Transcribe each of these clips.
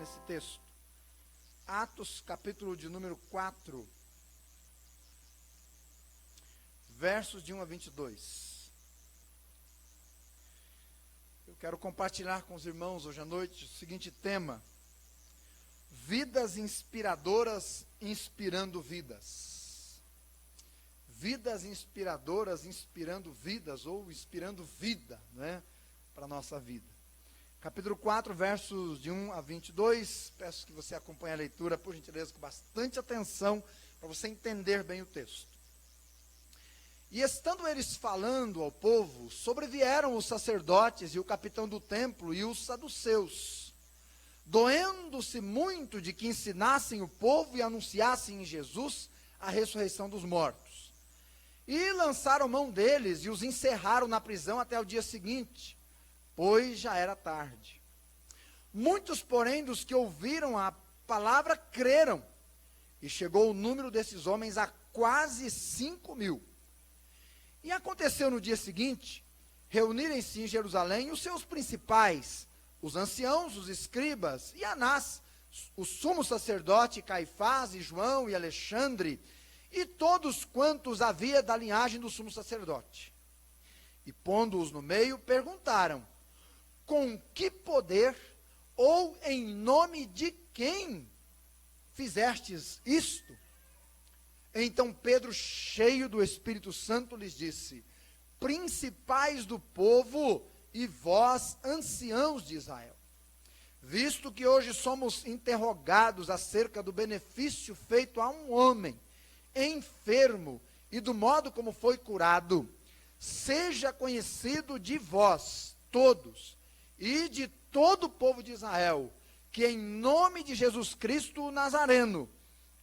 nesse texto. Atos, capítulo de número 4, versos de 1 a 22. Eu quero compartilhar com os irmãos hoje à noite o seguinte tema: vidas inspiradoras inspirando vidas. Vidas inspiradoras inspirando vidas, ou inspirando vida, né, para a nossa vida. Capítulo 4, versos de 1 a 22, peço que você acompanhe a leitura, por gentileza, com bastante atenção, para você entender bem o texto. E estando eles falando ao povo, sobrevieram os sacerdotes e o capitão do templo e os saduceus, doendo-se muito de que ensinassem o povo e anunciassem em Jesus a ressurreição dos mortos. E lançaram mão deles e os encerraram na prisão até o dia seguinte, pois já era tarde. Muitos, porém, dos que ouviram a palavra creram, e chegou o número desses homens a quase 5.000. E aconteceu no dia seguinte, reunirem-se em Jerusalém os seus principais, os anciãos, os escribas, e Anás, o sumo sacerdote, Caifás, e João, e Alexandre, e todos quantos havia da linhagem do sumo sacerdote. E pondo-os no meio, perguntaram: com que poder, ou em nome de quem fizestes isto? Então Pedro, cheio do Espírito Santo, lhes disse: principais do povo e vós, anciãos de Israel, visto que hoje somos interrogados acerca do benefício feito a um homem enfermo e do modo como foi curado, seja conhecido de vós todos e de todo o povo de Israel, que em nome de Jesus Cristo o Nazareno,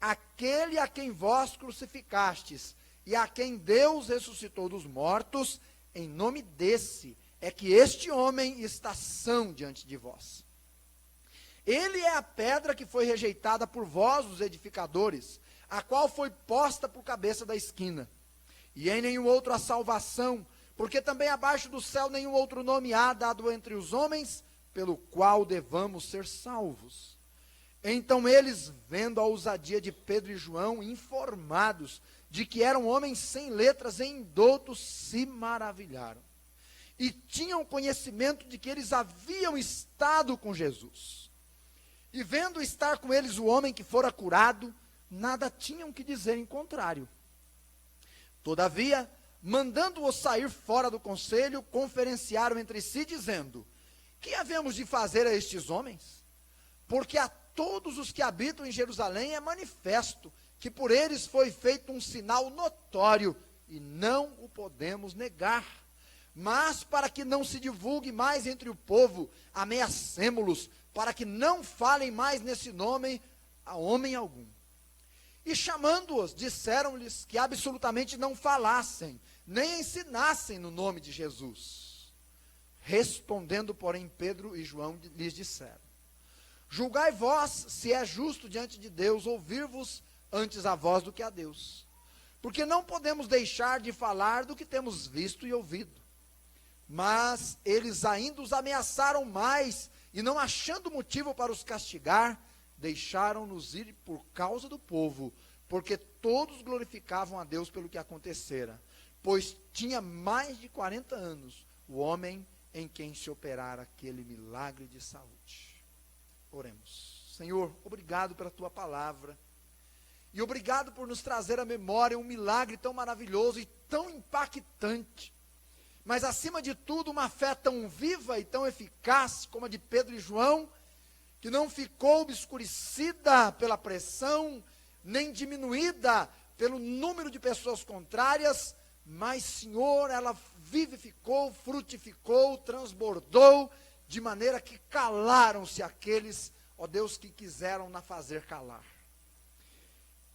aquele a quem vós crucificastes, e a quem Deus ressuscitou dos mortos, em nome desse é que este homem está são diante de vós. Ele é a pedra que foi rejeitada por vós, os edificadores, a qual foi posta por cabeça da esquina. E em nenhum outro há salvação, porque também abaixo do céu nenhum outro nome há dado entre os homens, pelo qual devamos ser salvos. Então eles, vendo a ousadia de Pedro e João, informados de que eram homens sem letras e indoutos, se maravilharam. E tinham conhecimento de que eles haviam estado com Jesus. E vendo estar com eles o homem que fora curado, nada tinham que dizer em contrário. Todavia, mandando-os sair fora do conselho, conferenciaram entre si, dizendo: que havemos de fazer a estes homens? Porque a todos os que habitam em Jerusalém é manifesto que por eles foi feito um sinal notório, e não o podemos negar. Mas para que não se divulgue mais entre o povo, ameacemo-los, para que não falem mais nesse nome a homem algum. E chamando-os, disseram-lhes que absolutamente não falassem, nem ensinassem no nome de Jesus. Respondendo, porém, Pedro e João lhes disseram: julgai vós se é justo diante de Deus ouvir-vos antes a vós do que a Deus. Porque não podemos deixar de falar do que temos visto e ouvido. Mas eles ainda os ameaçaram mais, e não achando motivo para os castigar, deixaram-nos ir por causa do povo, porque todos glorificavam a Deus pelo que acontecera, pois tinha mais de 40 anos o homem em quem se operara aquele milagre de saúde. Oremos. Senhor, obrigado pela tua palavra, e obrigado por nos trazer à memória um milagre tão maravilhoso e tão impactante, mas acima de tudo uma fé tão viva e tão eficaz como a de Pedro e João, que não ficou obscurecida pela pressão, nem diminuída pelo número de pessoas contrárias, mas, Senhor, ela vivificou, frutificou, transbordou, de maneira que calaram-se aqueles, ó Deus, que quiseram na fazer calar.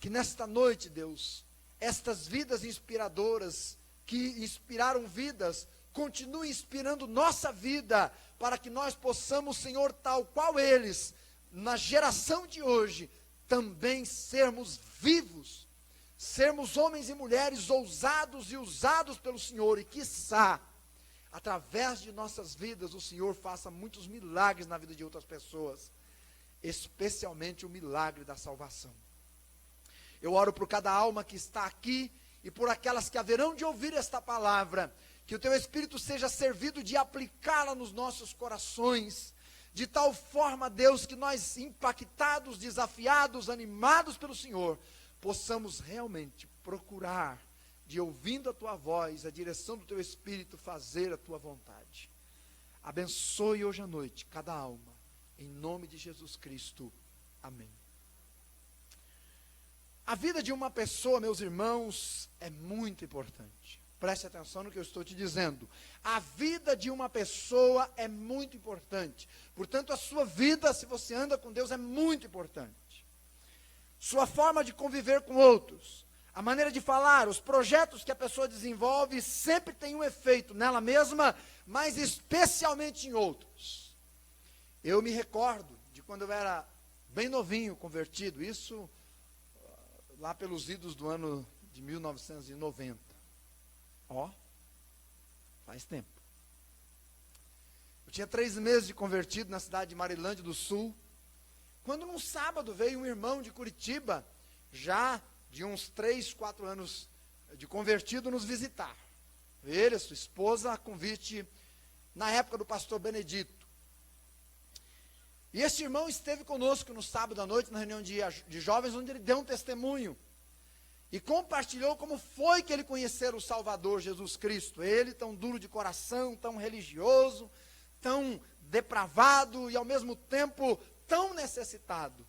Que nesta noite, Deus, estas vidas inspiradoras, que inspiraram vidas, continuem inspirando nossa vida, para que nós possamos, Senhor, tal qual eles, na geração de hoje, também sermos vivos, sermos homens e mulheres ousados e usados pelo Senhor, e quiçá, através de nossas vidas, o Senhor faça muitos milagres na vida de outras pessoas. especialmente o milagre da salvação. Eu oro por cada alma que está aqui e por aquelas que haverão de ouvir esta palavra, que o teu Espírito seja servido de aplicá-la nos nossos corações, de tal forma, Deus, que nós, impactados, desafiados, animados pelo Senhor, possamos realmente procurar, de ouvindo a tua voz, a direção do teu Espírito, fazer a tua vontade. Abençoe hoje à noite cada alma, em nome de Jesus Cristo. Amém. A vida de uma pessoa, meus irmãos, é muito importante. Preste atenção no que eu estou te dizendo. A vida de uma pessoa é muito importante. Portanto, a sua vida, se você anda com Deus, é muito importante. Sua forma de conviver com outros, a maneira de falar, os projetos que a pessoa desenvolve, sempre tem um efeito nela mesma, mas especialmente em outros. Eu me recordo de quando eu era bem novinho, convertido, isso lá pelos idos do ano de 1990. Faz tempo. Eu tinha 3 meses de convertido na cidade de Marilândia do Sul, quando num sábado veio um irmão de Curitiba, já de uns 3, 4 anos de convertido, nos visitar. Ele, a sua esposa, a convite na época do pastor Benedito. E esse irmão esteve conosco no sábado à noite, na reunião de jovens, onde ele deu um testemunho. E compartilhou como foi que ele conheceu o Salvador Jesus Cristo. Ele, tão duro de coração, tão religioso, tão depravado e ao mesmo tempo tão necessitado.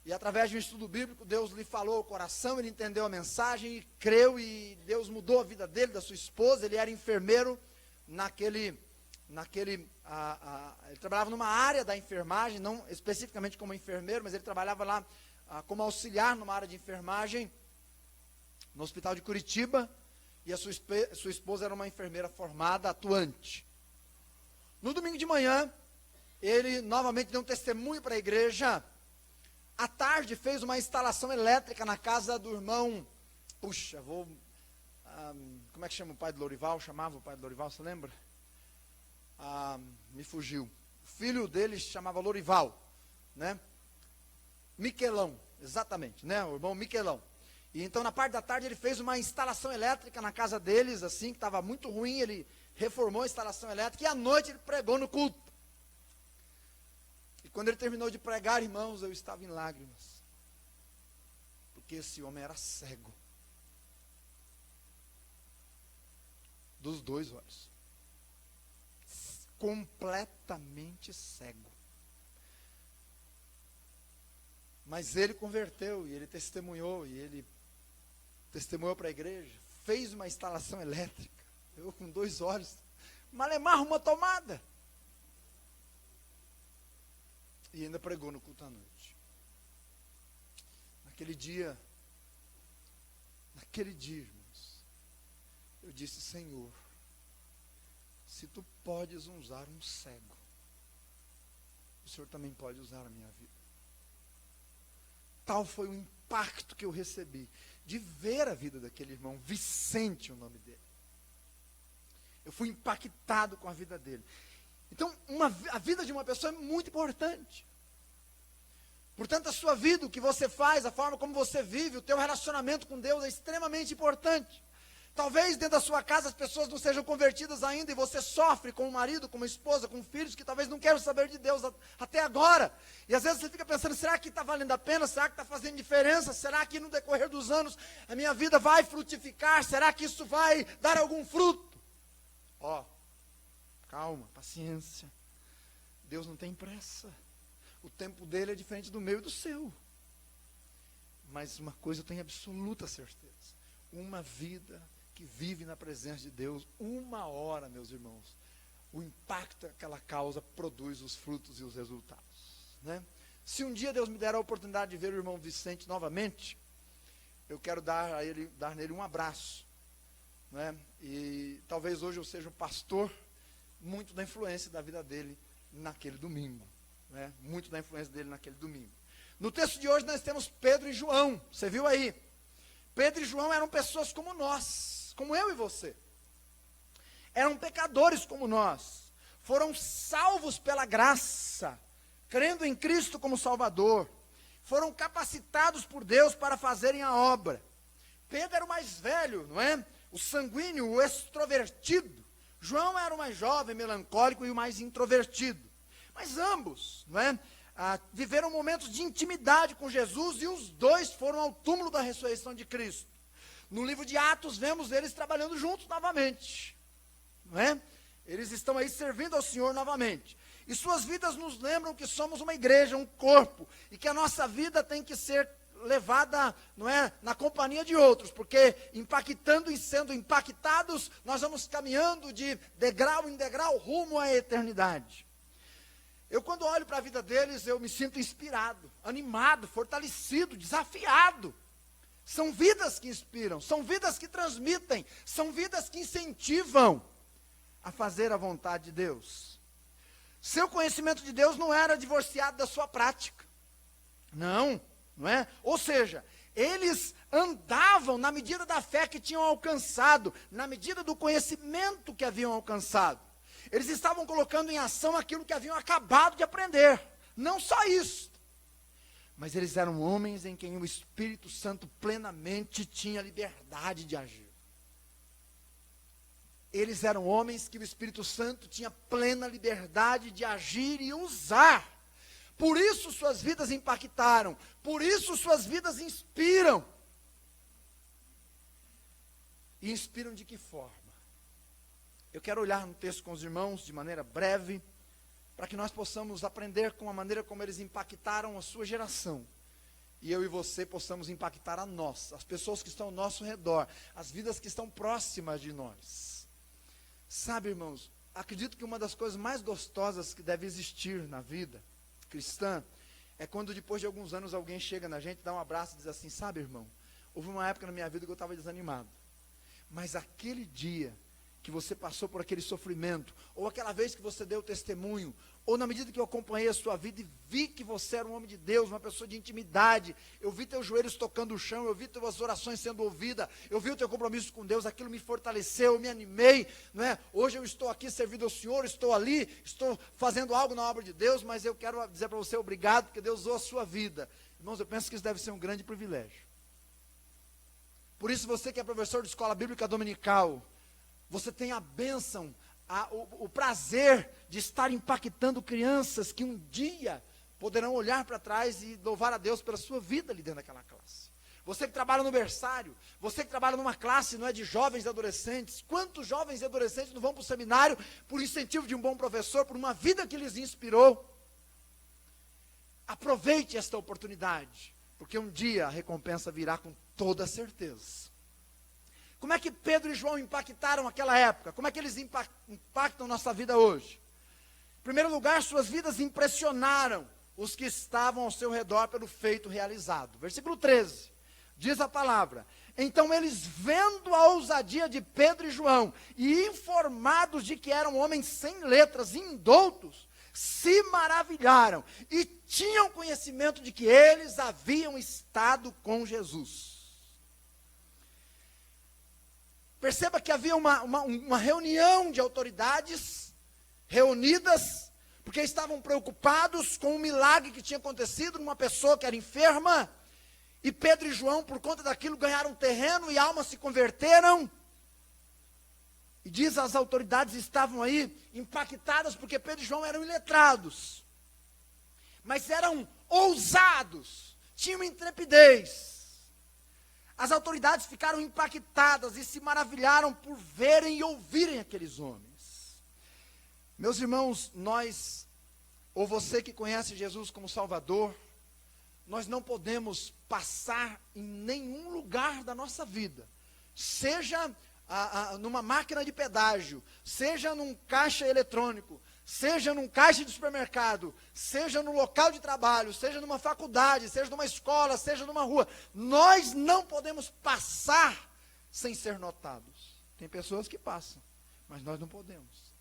E através de um estudo bíblico, Deus lhe falou ao coração, ele entendeu a mensagem e creu, e Deus mudou a vida dele, da sua esposa. Ele era enfermeiro ele trabalhava numa área da enfermagem, não especificamente como enfermeiro, mas ele trabalhava lá como auxiliar numa área de enfermagem, no hospital de Curitiba, e a sua esposa era uma enfermeira formada, atuante. No domingo de manhã, ele novamente deu um testemunho para a igreja. À tarde fez uma instalação elétrica na casa do irmão, como é que chama o pai do Lorival? Chamava o pai do Lorival, você lembra? Me fugiu. O filho dele chamava Lorival, né? Miquelão, exatamente, né? O irmão Miquelão. E então, na parte da tarde, ele fez uma instalação elétrica na casa deles, assim, que estava muito ruim. Ele reformou a instalação elétrica, e à noite ele pregou no culto. E quando ele terminou de pregar, irmãos, eu estava em lágrimas, porque esse homem era cego, dos 2 olhos, completamente cego. Mas ele converteu, e ele testemunhou para a igreja, fez uma instalação elétrica, eu com 2 olhos, malemar uma tomada, e ainda pregou no culto à noite. Naquele dia, irmãos, eu disse: Senhor, se tu podes usar um cego, o Senhor também pode usar a minha vida. Tal foi o impacto que eu recebi de ver a vida daquele irmão, Vicente, o nome dele. Eu fui impactado com a vida dele. Então, a vida de uma pessoa é muito importante. Portanto, a sua vida, o que você faz, a forma como você vive, o teu relacionamento com Deus é extremamente importante. Talvez dentro da sua casa as pessoas não sejam convertidas ainda, e você sofre com o marido, com uma esposa, com filhos que talvez não queiram saber de Deus até agora. E às vezes você fica pensando: será que está valendo a pena? Será que está fazendo diferença? Será que no decorrer dos anos a minha vida vai frutificar? Será que isso vai dar algum fruto? Calma, paciência. Deus não tem pressa. O tempo dele é diferente do meu e do seu. Mas uma coisa eu tenho absoluta certeza: uma vida que vive na presença de Deus, 1 hora, meus irmãos, o impacto daquela causa produz os frutos e os resultados, né? Se um dia Deus me der a oportunidade de ver o irmão Vicente novamente, eu quero dar nele um abraço, né? E talvez hoje eu seja um pastor, muito da influência da vida dele naquele domingo, né? Muito da influência dele naquele domingo. No texto de hoje nós temos Pedro e João, você viu aí? Pedro e João eram pessoas como nós, como eu e você. Eram pecadores como nós. Foram salvos pela graça, crendo em Cristo como Salvador, foram capacitados por Deus para fazerem a obra. Pedro era o mais velho, não é? O sanguíneo, o extrovertido. João era o mais jovem, melancólico e o mais introvertido. Mas ambos, não é? Viveram momentos de intimidade com Jesus e os dois foram ao túmulo da ressurreição de Cristo. No livro de Atos, vemos eles trabalhando juntos novamente, não é? Eles estão aí servindo ao Senhor novamente. E suas vidas nos lembram que somos uma igreja, um corpo, e que a nossa vida tem que ser levada, não é, na companhia de outros, porque impactando e sendo impactados, nós vamos caminhando de degrau em degrau rumo à eternidade. Eu, quando olho para a vida deles, eu me sinto inspirado, animado, fortalecido, desafiado. São vidas que inspiram, são vidas que transmitem, são vidas que incentivam a fazer a vontade de Deus. Seu conhecimento de Deus não era divorciado da sua prática. Não é? Ou seja, eles andavam na medida da fé que tinham alcançado, na medida do conhecimento que haviam alcançado. Eles estavam colocando em ação aquilo que haviam acabado de aprender. Não só isso, mas eles eram homens em quem o Espírito Santo plenamente tinha liberdade de agir. Eles eram homens que o Espírito Santo tinha plena liberdade de agir e usar. Por isso suas vidas impactaram, por isso suas vidas inspiram. E inspiram de que forma? Eu quero olhar no texto com os irmãos de maneira breve, para que nós possamos aprender com a maneira como eles impactaram a sua geração. E eu e você possamos impactar a nós, as pessoas que estão ao nosso redor, as vidas que estão próximas de nós. Sabe, irmãos, acredito que uma das coisas mais gostosas que deve existir na vida cristã é quando depois de alguns anos alguém chega na gente, dá um abraço e diz assim: sabe, irmão, houve uma época na minha vida que eu estava desanimado, mas aquele dia que você passou por aquele sofrimento, ou aquela vez que você deu testemunho, ou na medida que eu acompanhei a sua vida e vi que você era um homem de Deus, uma pessoa de intimidade, eu vi teus joelhos tocando o chão, eu vi tuas orações sendo ouvidas, eu vi o teu compromisso com Deus, aquilo me fortaleceu, eu me animei, não é? Hoje eu estou aqui servindo ao Senhor, estou ali, estou fazendo algo na obra de Deus, mas eu quero dizer para você obrigado, porque Deus usou a sua vida. Irmãos, eu penso que isso deve ser um grande privilégio. Por isso, você que é professor de escola bíblica dominical, você tem a bênção, o prazer de estar impactando crianças que um dia poderão olhar para trás e louvar a Deus pela sua vida ali dentro daquela classe. Você que trabalha no berçário, você que trabalha numa classe, não é, de jovens e adolescentes. Quantos jovens e adolescentes não vão para o seminário por incentivo de um bom professor, por uma vida que lhes inspirou? Aproveite esta oportunidade, porque um dia a recompensa virá com toda certeza. Como é que Pedro e João impactaram aquela época? Como é que eles impactam nossa vida hoje? Em primeiro lugar, suas vidas impressionaram os que estavam ao seu redor pelo feito realizado. Versículo 13, diz a palavra: então eles, vendo a ousadia de Pedro e João, e informados de que eram homens sem letras, indoutos, se maravilharam, e tinham conhecimento de que eles haviam estado com Jesus. Perceba que havia uma reunião de autoridades reunidas, porque estavam preocupados com o milagre que tinha acontecido numa pessoa que era enferma, e Pedro e João, por conta daquilo, ganharam terreno e almas se converteram. E diz, as autoridades estavam aí impactadas, porque Pedro e João eram iletrados, mas eram ousados, tinham intrepidez. As autoridades ficaram impactadas e se maravilharam por verem e ouvirem aqueles homens. Meus irmãos, nós, ou você que conhece Jesus como Salvador, nós não podemos passar em nenhum lugar da nossa vida, seja numa máquina de pedágio, seja num caixa eletrônico, seja num caixa de supermercado, seja no local de trabalho, seja numa faculdade, seja numa escola, seja numa rua, nós não podemos passar sem ser notados. Tem pessoas que passam, mas nós não podemos.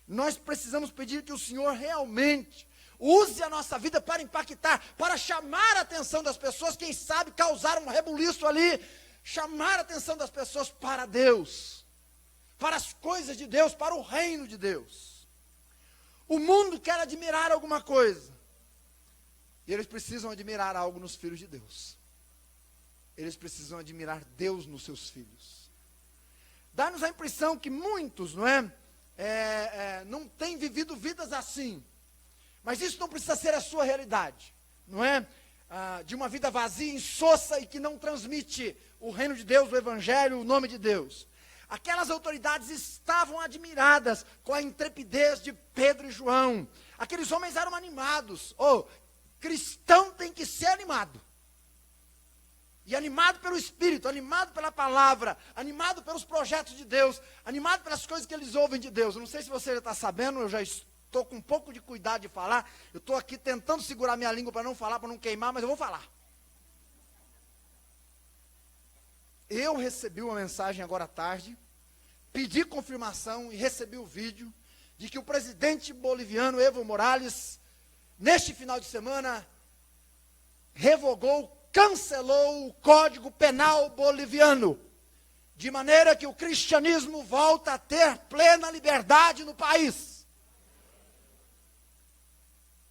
Nós precisamos pedir que o Senhor realmente use a nossa vida para impactar, para chamar a atenção das pessoas, quem sabe causar um rebuliço ali, chamar a atenção das pessoas para Deus, para as coisas de Deus, para o reino de Deus. O mundo quer admirar alguma coisa, E eles precisam admirar algo nos filhos de Deus. Eles precisam admirar Deus nos seus filhos. Dá-nos a impressão que muitos, não têm vivido vidas assim. Mas isso não precisa ser a sua realidade, não é? De uma vida vazia, insossa e que não transmite o reino de Deus, o evangelho, o nome de Deus. Aquelas autoridades estavam admiradas com a intrepidez de Pedro e João. Aqueles homens eram animados. Cristão tem que ser animado. E animado pelo Espírito, animado pela palavra, animado pelos projetos de Deus, animado pelas coisas que eles ouvem de Deus. Eu não sei se você já está sabendo, eu já estou com um pouco de cuidado de falar. Eu estou aqui tentando segurar minha língua para não falar, para não queimar, mas eu vou falar. Eu recebi uma mensagem agora à tarde, pedi confirmação e recebi o vídeo de que o presidente boliviano Evo Morales, neste final de semana, revogou, cancelou o Código Penal boliviano, de maneira que o cristianismo volta a ter plena liberdade no país.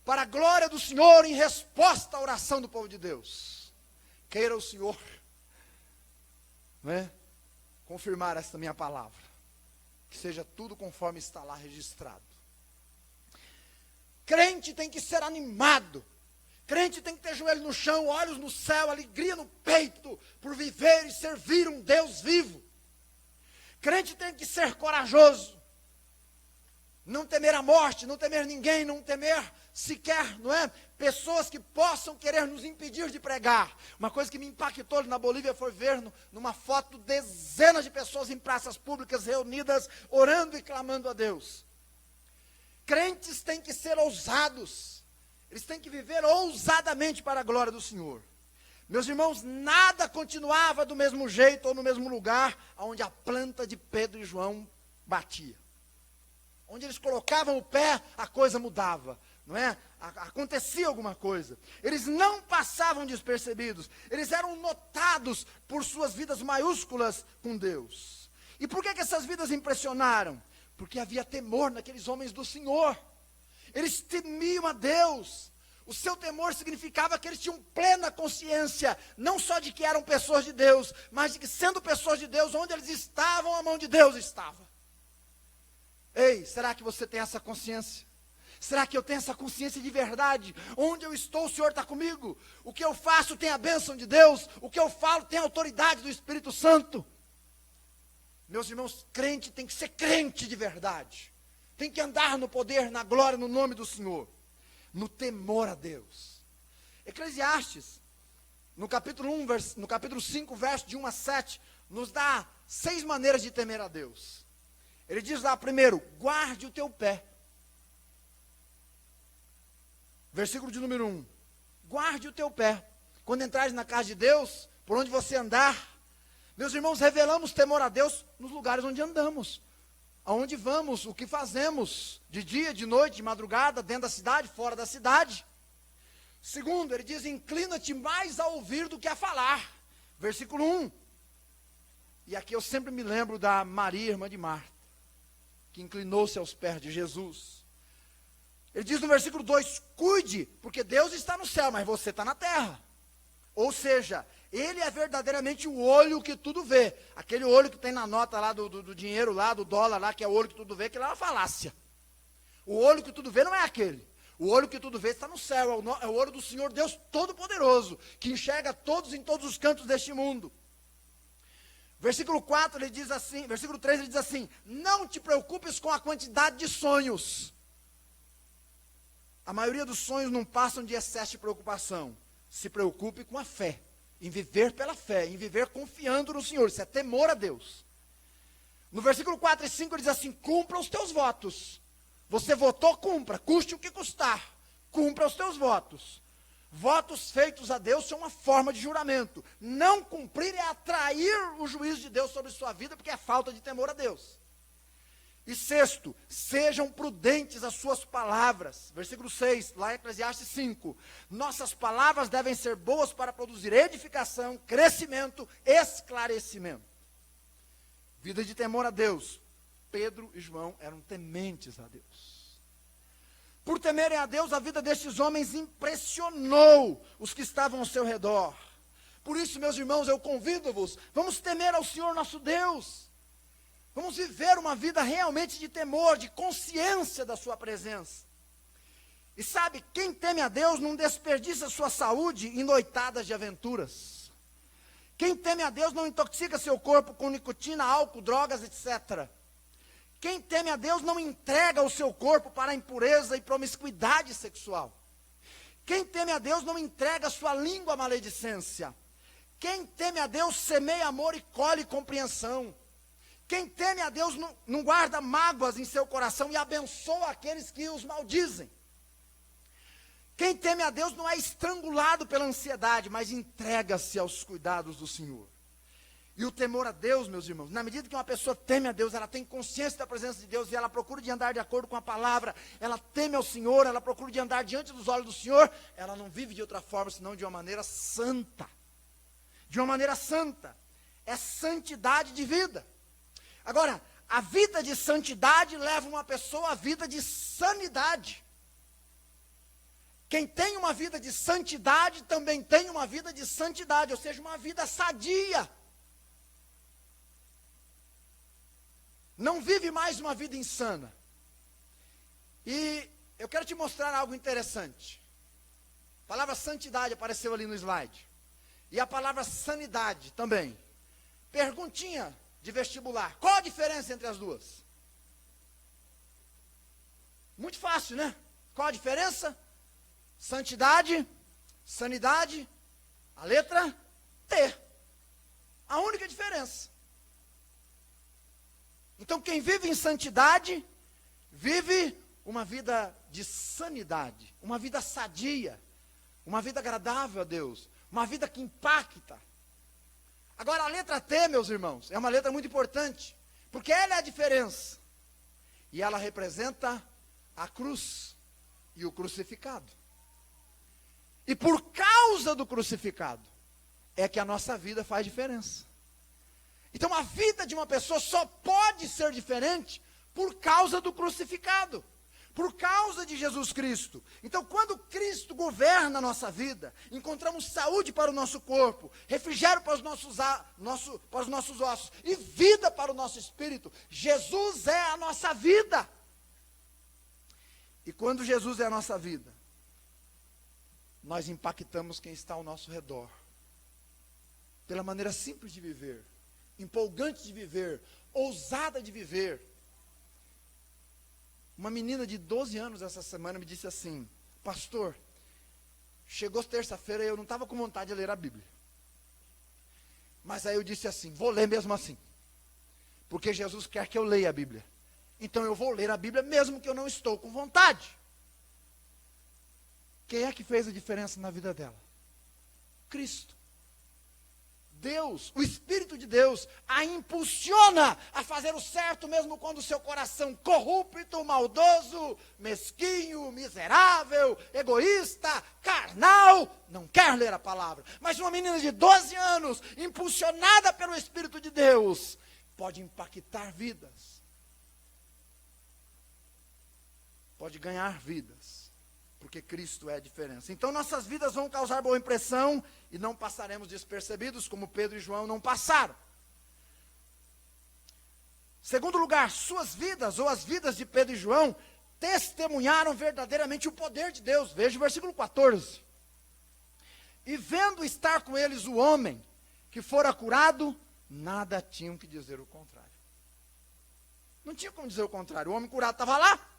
Para a glória do Senhor, em resposta à oração do povo de Deus. Queira o Senhor, confirmar esta minha palavra. Que seja tudo conforme está lá registrado. Crente tem que ser animado. Crente tem que ter joelho no chão, olhos no céu, alegria no peito, por viver e servir um Deus vivo. Crente tem que ser corajoso. Não temer a morte, não temer ninguém, não temer sequer, pessoas que possam querer nos impedir de pregar. Uma coisa que me impactou na Bolívia foi ver numa foto dezenas de pessoas em praças públicas reunidas, orando e clamando a Deus. Crentes têm que ser ousados. Eles têm que viver ousadamente para a glória do Senhor. Meus irmãos, nada continuava do mesmo jeito ou no mesmo lugar onde a planta de Pedro e João batia. Onde eles colocavam o pé, a coisa mudava, acontecia alguma coisa. Eles não passavam despercebidos. Eles eram notados por suas vidas maiúsculas com Deus. E por que essas vidas impressionaram? Porque havia temor naqueles homens do Senhor. Eles temiam a Deus. O seu temor significava que eles tinham plena consciência, não só de que eram pessoas de Deus, mas de que, sendo pessoas de Deus, onde eles estavam, a mão de Deus estava. Ei, será que você tem essa consciência? Será que eu tenho essa consciência de verdade? Onde eu estou, o Senhor está comigo. O que eu faço tem a bênção de Deus. O que eu falo tem a autoridade do Espírito Santo. Meus irmãos, crente tem que ser crente de verdade. Tem que andar no poder, na glória, no nome do Senhor. No temor a Deus. Eclesiastes, no capítulo 5, verso de 1 a 7, nos dá 6 maneiras de temer a Deus. Ele diz lá, primeiro, guarde o teu pé. Versículo de número 1. Guarde o teu pé. Quando entrares na casa de Deus, por onde você andar, meus irmãos, revelamos temor a Deus nos lugares onde andamos. Aonde vamos, o que fazemos, de dia, de noite, de madrugada, dentro da cidade, fora da cidade. Segundo, ele diz, inclina-te mais a ouvir do que a falar. Versículo 1. E aqui eu sempre me lembro da Maria, irmã de Marta, que inclinou-se aos pés de Jesus. Ele diz no versículo 2, cuide, porque Deus está no céu, mas você está na terra. Ou seja, Ele é verdadeiramente o olho que tudo vê. Aquele olho que tem na nota lá do dinheiro lá, do dólar lá, que é o olho que tudo vê, que é uma falácia. O olho que tudo vê não é aquele. O olho que tudo vê está no céu, é o olho do Senhor Deus Todo-Poderoso, que enxerga todos em todos os cantos deste mundo. Versículo 4, ele diz assim, versículo 3, ele diz assim, não te preocupes com a quantidade de sonhos. A maioria dos sonhos não passam de excesso de preocupação. Se preocupe com a fé, em viver pela fé, em viver confiando no Senhor, isso é temor a Deus. No versículo 4 e 5 ele diz assim, cumpra os teus votos. Você votou, cumpra, custe o que custar, cumpra os teus votos. Votos feitos a Deus são uma forma de juramento. Não cumprir é atrair o juízo de Deus sobre sua vida, porque é falta de temor a Deus. E sexto, sejam prudentes as suas palavras. Versículo 6, lá em Eclesiastes 5. Nossas palavras devem ser boas para produzir edificação, crescimento, esclarecimento. Vida de temor a Deus. Pedro e João eram tementes a Deus. Por temerem a Deus, a vida destes homens impressionou os que estavam ao seu redor. Por isso, meus irmãos, eu convido-vos, vamos temer ao Senhor nosso Deus. Vamos viver uma vida realmente de temor, de consciência da sua presença. E sabe, quem teme a Deus não desperdiça sua saúde em noitadas de aventuras. Quem teme a Deus não intoxica seu corpo com nicotina, álcool, drogas, etc. Quem teme a Deus não entrega o seu corpo para a impureza e promiscuidade sexual. Quem teme a Deus não entrega sua língua à maledicência. Quem teme a Deus semeia amor e colhe compreensão. Quem teme a Deus não guarda mágoas em seu coração e abençoa aqueles que os maldizem. Quem teme a Deus não é estrangulado pela ansiedade, mas entrega-se aos cuidados do Senhor. E o temor a Deus, meus irmãos, na medida que uma pessoa teme a Deus, ela tem consciência da presença de Deus e ela procura de andar de acordo com a palavra, ela teme ao Senhor, ela procura de andar diante dos olhos do Senhor, ela não vive de outra forma, senão de uma maneira santa. De uma maneira santa. É santidade de vida. Agora, a vida de santidade leva uma pessoa à vida de sanidade. Quem tem uma vida de santidade também tem uma vida de santidade, ou seja, uma vida sadia. Não vive mais uma vida insana. E eu quero te mostrar algo interessante. A palavra santidade apareceu ali no slide. E a palavra sanidade também. Perguntinha de vestibular. Qual a diferença entre as duas? Muito fácil, né? Qual a diferença? Santidade, sanidade, a letra T. A única diferença. Então, quem vive em santidade, vive uma vida de sanidade, uma vida sadia, uma vida agradável a Deus, uma vida que impacta. Agora, a letra T, meus irmãos, é uma letra muito importante, porque ela é a diferença. E ela representa a cruz e o crucificado. E por causa do crucificado, é que a nossa vida faz diferença. Então a vida de uma pessoa só pode ser diferente por causa do crucificado, por causa de Jesus Cristo. Então quando Cristo governa a nossa vida, encontramos saúde para o nosso corpo, refrigério para os nossos ossos e vida para o nosso espírito. Jesus é a nossa vida. E quando Jesus é a nossa vida, nós impactamos quem está ao nosso redor. Pela maneira simples de viver, empolgante de viver, ousada de viver. Uma menina de 12 anos essa semana me disse assim: pastor, chegou terça-feira e eu não estava com vontade de ler a Bíblia. Mas aí eu disse assim: vou ler mesmo assim. Porque Jesus quer que eu leia a Bíblia. Então eu vou ler a Bíblia mesmo que eu não estou com vontade. Quem é que fez a diferença na vida dela? Cristo. Deus, o Espírito de Deus, a impulsiona a fazer o certo, mesmo quando o seu coração corrupto, maldoso, mesquinho, miserável, egoísta, carnal, não quer ler a palavra. Mas uma menina de 12 anos, impulsionada pelo Espírito de Deus, pode impactar vidas. Pode ganhar vidas. Porque Cristo é a diferença. Então nossas vidas vão causar boa impressão e não passaremos despercebidos, como Pedro e João não passaram. Segundo lugar, suas vidas, ou as vidas de Pedro e João, testemunharam verdadeiramente o poder de Deus. Veja o versículo 14. E vendo estar com eles o homem que fora curado, nada tinham que dizer o contrário. Não tinha como dizer o contrário. O homem curado estava lá.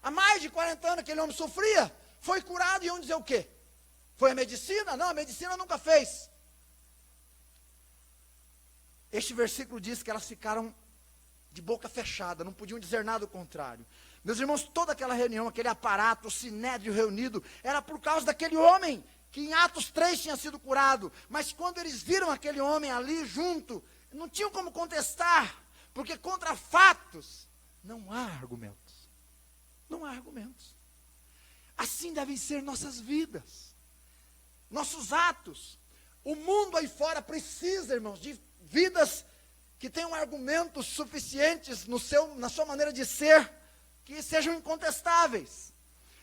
Há mais de 40 anos aquele homem sofria, foi curado e iam dizer o quê? Foi a medicina? Não, a medicina nunca fez. Este versículo diz que elas ficaram de boca fechada, não podiam dizer nada ao contrário. Meus irmãos, toda aquela reunião, aquele aparato, o sinédrio reunido, era por causa daquele homem, que em Atos 3 tinha sido curado. Mas quando eles viram aquele homem ali junto, não tinham como contestar, porque contra fatos não há argumentos. Não há argumentos. Assim devem ser nossas vidas, nossos atos. O mundo aí fora precisa, irmãos, de vidas que tenham argumentos suficientes na sua maneira de ser, que sejam incontestáveis.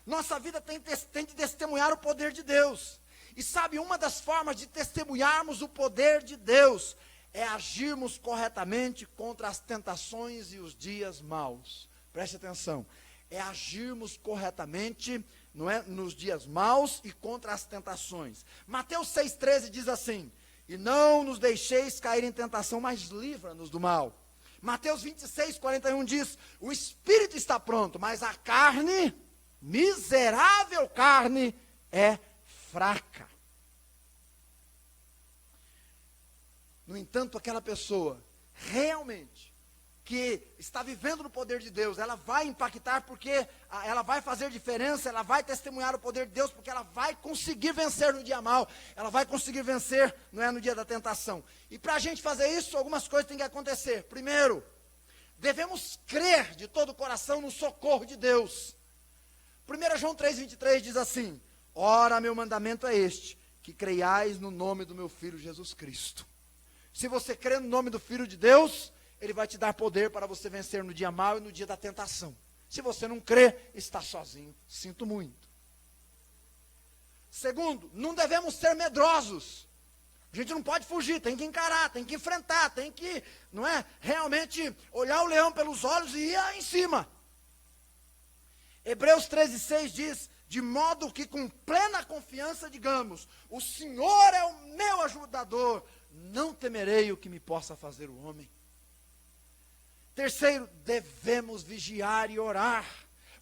Nossa vida tem de testemunhar o poder de Deus. E sabe, uma das formas de testemunharmos o poder de Deus é agirmos corretamente contra as tentações e os dias maus. Preste atenção. É agirmos corretamente, não é, nos dias maus e contra as tentações. Mateus 6,13 diz assim: e não nos deixeis cair em tentação, mas livra-nos do mal. Mateus 26,41 diz: o espírito está pronto, mas a carne, miserável carne, é fraca. No entanto, aquela pessoa realmente que está vivendo no poder de Deus, ela vai impactar porque ela vai fazer diferença, ela vai testemunhar o poder de Deus, porque ela vai conseguir vencer no dia mau, ela vai conseguir vencer, não é, no dia da tentação. E para a gente fazer isso, algumas coisas têm que acontecer. Primeiro, devemos crer de todo o coração no socorro de Deus. 1 João 3,23 diz assim: ora, meu mandamento é este, que creiais no nome do meu Filho Jesus Cristo. Se você crê no nome do Filho de Deus, Ele vai te dar poder para você vencer no dia mau e no dia da tentação. Se você não crê, está sozinho. Sinto muito. Segundo, não devemos ser medrosos. A gente não pode fugir, tem que encarar, tem que enfrentar, tem que, não é, realmente olhar o leão pelos olhos e ir em cima. Hebreus 13,6 diz: de modo que com plena confiança digamos, o Senhor é o meu ajudador, não temerei o que me possa fazer o homem. Terceiro, devemos vigiar e orar.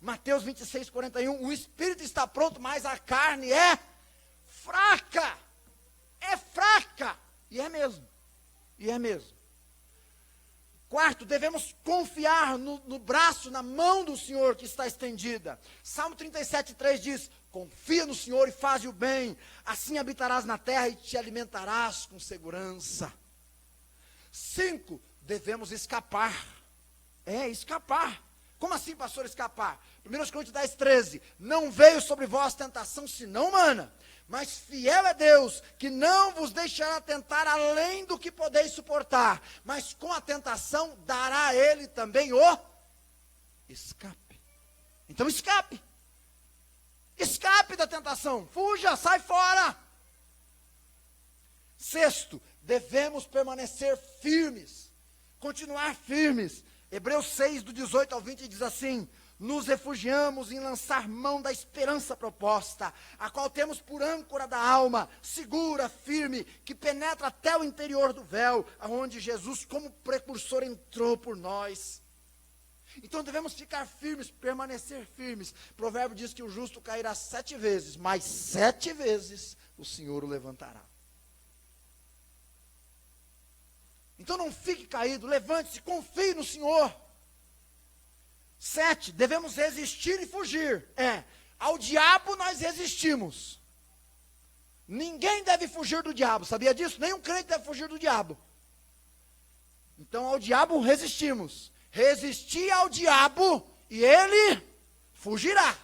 Mateus 26,41, o espírito está pronto, mas a carne é fraca. É fraca. E é mesmo. E é mesmo. Quarto, devemos confiar no braço, na mão do Senhor que está estendida. Salmo 37,3 diz: confia no Senhor e faz o bem, assim habitarás na terra e te alimentarás com segurança. 5, devemos escapar. Escapar. Como assim, pastor, escapar? 1 Coríntios 10,13, não veio sobre vós tentação senão humana, mas fiel é Deus, que não vos deixará tentar além do que podeis suportar, mas com a tentação dará a Ele também o escape. Então escape. Escape da tentação, fuja, sai fora. Sexto, devemos permanecer firmes, continuar firmes. Hebreus 6, do 18 ao 20 diz assim: nos refugiamos em lançar mão da esperança proposta, a qual temos por âncora da alma, segura, firme, que penetra até o interior do véu, aonde Jesus como precursor entrou por nós. Então devemos ficar firmes, permanecer firmes. Provérbio diz que o justo cairá 7 vezes, mas 7 vezes o Senhor o levantará. Então não fique caído, levante-se, confie no Senhor. 7, devemos resistir e fugir. Ao diabo nós resistimos. Ninguém deve fugir do diabo, sabia disso? Nenhum crente deve fugir do diabo. Então ao diabo resistimos. Resistir ao diabo e ele fugirá.